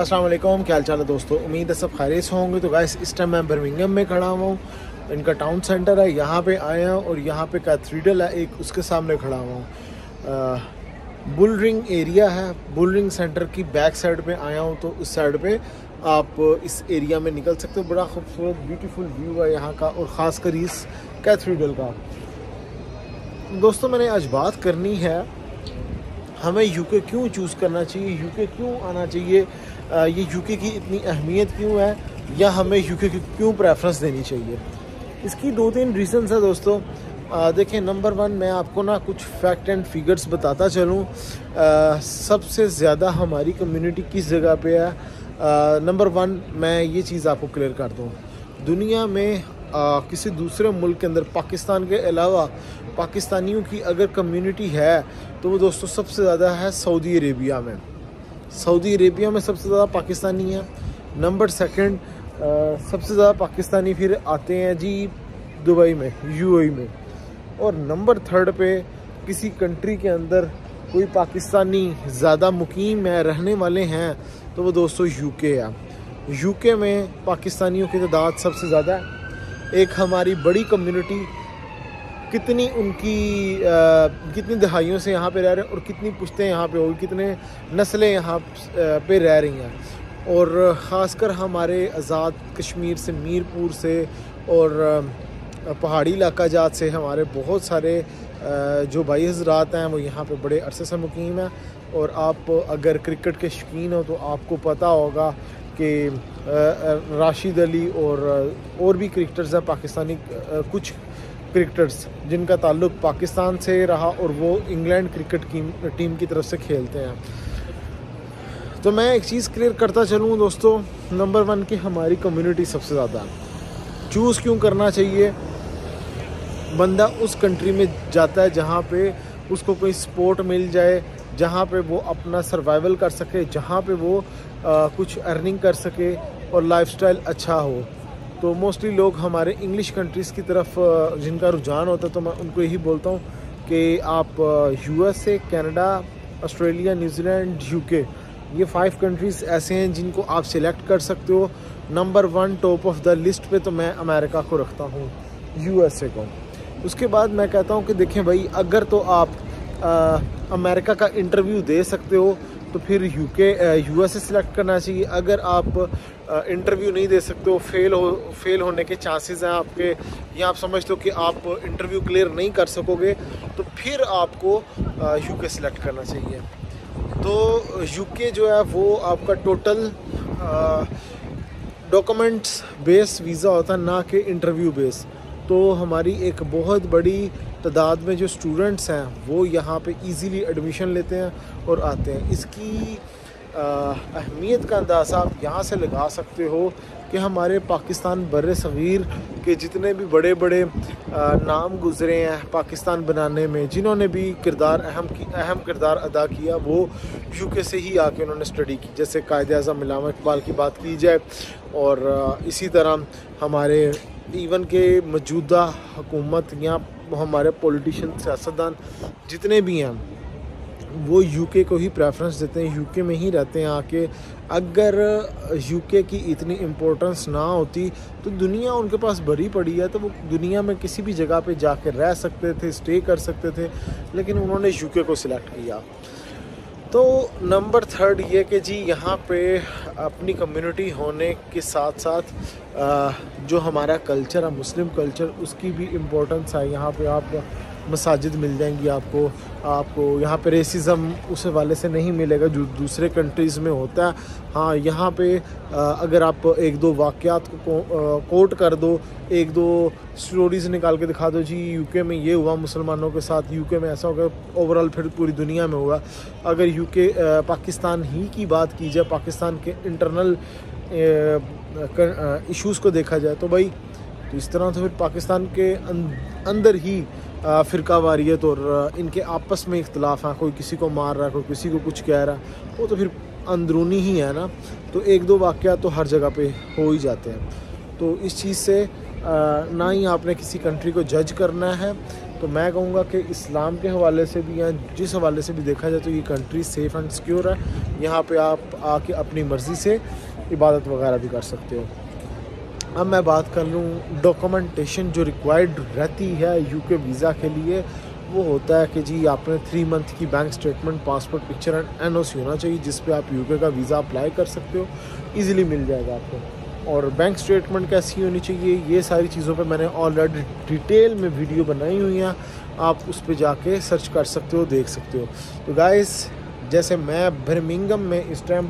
अस्सलाम वालेकुम, क्या हाल चाल है दोस्तों। उम्मीद है सब खैरियत से होंगे। तो गाइस इस टाइम मैं बर्मिंघम में खड़ा हुआ हूँ। इनका टाउन सेंटर है, यहाँ पे आया हूँ और यहाँ पे कैथेड्रल है एक, उसके सामने खड़ा हुआ हूँ। बुल रिंग एरिया है, बुल रिंग सेंटर की बैक साइड पे आया हूँ। तो उस साइड पे आप इस एरिया में निकल सकते हो। बड़ा खूबसूरत ब्यूटीफुल व्यू है यहाँ का और ख़ासकर इस कैथेड्रल का। दोस्तों मैंने आज बात करनी है हमें यूके क्यों चूज़ करना चाहिए, यूके क्यों आना चाहिए, ये यूके की इतनी अहमियत क्यों है, या हमें यूके की क्यों प्रेफरेंस देनी चाहिए। इसकी 2-3 रीज़न्स है दोस्तों। देखें, नंबर 1 मैं आपको ना कुछ फैक्ट एंड फिगर्स बताता चलूँ। सबसे ज़्यादा हमारी कम्युनिटी किस जगह पे है। नंबर 1 मैं ये चीज़ आपको क्लियर कर दूँ, दुनिया में किसी दूसरे मुल्क के अंदर पाकिस्तान के अलावा पाकिस्तानियों की अगर कम्युनिटी है तो वो दोस्तों सबसे ज़्यादा है सऊदी अरेबिया में। सऊदी अरेबिया में सबसे ज़्यादा पाकिस्तानी है। नंबर 2 सबसे ज़्यादा पाकिस्तानी फिर आते हैं जी दुबई में, यूएई में। और नंबर 3 पे किसी कंट्री के अंदर कोई पाकिस्तानी ज़्यादा मुकीम है, रहने वाले हैं, तो वो दोस्तों यूके है। यूके में पाकिस्तानियों की तादाद सबसे ज़्यादा है। एक हमारी बड़ी कम्युनिटी कितनी उनकी कितनी दहाइयों से यहाँ पे रह रहे हैं और कितनी पुश्तें यहाँ पे होगी, कितने नस्लें यहाँ पे रह रही हैं। और ख़ासकर हमारे आज़ाद कश्मीर से, मीरपुर से और पहाड़ी इलाका जात से हमारे बहुत सारे जो भाई हज़रात हैं वो यहाँ पे बड़े अरसे से मुकीम हैं। और आप अगर क्रिकेट के शौकीन हो तो आपको पता होगा कि राशिद अली और भी क्रिकेटर्स हैं पाकिस्तानी, कुछ क्रिकेटर्स जिनका ताल्लुक़ पाकिस्तान से रहा और वो इंग्लैंड क्रिकेट टीम की तरफ से खेलते हैं। तो मैं एक चीज़ क्लियर करता चलूँ दोस्तों, नंबर 1 की हमारी कम्युनिटी सबसे ज़्यादा। चूज़ क्यों करना चाहिए, बंदा उस कंट्री में जाता है जहाँ पे उसको कोई सपोर्ट मिल जाए, जहाँ पे वो अपना सर्वाइवल कर सके, जहाँ पे वो कुछ अर्निंग कर सके और लाइफस्टाइल अच्छा हो। तो मोस्टली लोग हमारे इंग्लिश कंट्रीज़ की तरफ जिनका रुझान होता है, तो मैं उनको यही बोलता हूँ कि आप USA, Canada, Australia, New Zealand, UK, ये 5 कंट्रीज़ ऐसे हैं जिनको आप सिलेक्ट कर सकते हो। Number 1 top of the list पे तो मैं अमेरिका को रखता हूँ, यूएसए को। उसके बाद मैं कहता हूँ कि देखें भाई, अगर तो आप अमेरिका का इंटरव्यू दे सकते हो तो फिर यूएसए सिलेक्ट करना चाहिए। अगर आप इंटरव्यू नहीं दे सकते हो, फेल होने के चांसेस हैं आपके, या आप समझते हो कि आप इंटरव्यू क्लियर नहीं कर सकोगे, तो फिर आपको यूके सिलेक्ट करना चाहिए। तो यूके जो है वो आपका टोटल डॉक्यूमेंट्स बेस वीज़ा होता है, ना कि इंटरव्यू बेस। तो हमारी एक बहुत बड़ी तादाद में जो स्टूडेंट्स हैं वो यहाँ पे इजीली एडमिशन लेते हैं और आते हैं। इसकी अहमियत का अंदाज़ा आप यहाँ से लगा सकते हो कि हमारे पाकिस्तान बर्रे सग़ीर के जितने भी बड़े बड़े नाम गुज़रे हैं पाकिस्तान बनाने में, जिन्होंने भी अहम किरदार अदा किया, वो यूके से ही आके उन्होंने स्टडी की। जैसे कायद-ए-आज़म अल्लामा इकबाल की बात की जाए, और इसी तरह हमारे इवन के मौजूदा हुकूमत या हमारे पॉलिटिशियन, सियासतदान जितने भी हैं, वो यूके को ही प्रेफरेंस देते हैं, यूके में ही रहते हैं आके। अगर यूके की इतनी इम्पोर्टेंस ना होती तो दुनिया उनके पास भरी पड़ी है, तो वो दुनिया में किसी भी जगह पे जाके रह सकते थे, स्टे कर सकते थे, लेकिन उन्होंने यूके को सिलेक्ट किया। तो नंबर 3 ये कि जी यहाँ पे अपनी कम्युनिटी होने के साथ साथ जो हमारा कल्चर है, मुस्लिम कल्चर, उसकी भी इम्पोर्टेंस है। यहाँ पे आप मसाजिद मिल जाएंगी आपको यहाँ पे रेसिज़म उस हवाले से नहीं मिलेगा जो दूसरे कंट्रीज़ में होता है। हाँ, यहाँ पे अगर आप 1-2 वाक़यात को कोट कर दो, 1-2 स्टोरीज़ निकाल के दिखा दो, जी यूके में ये हुआ मुसलमानों के साथ, यूके में ऐसा होगा, ओवरऑल फिर पूरी दुनिया में हुआ। अगर यूके पाकिस्तान ही की बात की जाए, पाकिस्तान के इंटरनल इश्यूज़ को देखा जाए, तो भाई तो इस तरह तो फिर पाकिस्तान के अंदर ही फ़िरका वारियत और इनके आपस में इख्तलाफ हैं, कोई किसी को मार रहा है, कोई किसी को कुछ कह रहा है, वो तो फिर अंदरूनी ही है ना। तो 1-2 वाक़यात तो हर जगह पे हो ही जाते हैं। तो इस चीज़ से ना ही आपने किसी कंट्री को जज करना है, तो मैं कहूँगा कि इस्लाम के हवाले से भी या जिस हवाले से भी देखा जाए तो ये कंट्री सेफ़ एंड सिक्योर है। यहाँ पे आप आके अपनी मर्ज़ी से इबादत वगैरह भी कर सकते हो। अब मैं बात कर लूँ डॉक्यूमेंटेशन जो रिक्वायर्ड रहती है यूके वीज़ा के लिए, वो होता है कि जी आपने 3 मंथ की bank statement, passport picture and NOC होना चाहिए, जिस पे आप यूके का वीज़ा अप्लाई कर सकते हो, इजीली मिल जाएगा आपको। और बैंक स्टेटमेंट कैसी होनी चाहिए, ये सारी चीज़ों पे मैंने ऑलरेडी डिटेल में वीडियो बनाई हुई हैं, आप उस पर जाके सर्च कर सकते हो, देख सकते हो। तो गाइस, जैसे मैं बर्मिंघम में इस टाइम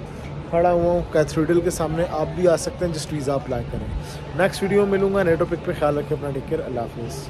खड़ा हुआ हूँ कैथेड्रल के सामने, आप भी आ सकते हैं जस्ट वीज़ा अप्लाई करें। नेक्स्ट वीडियो में मिलूंगा, नए टॉपिक पे ख्याल रखें अपना, टेक केयर, अल्लाह हाफिज़।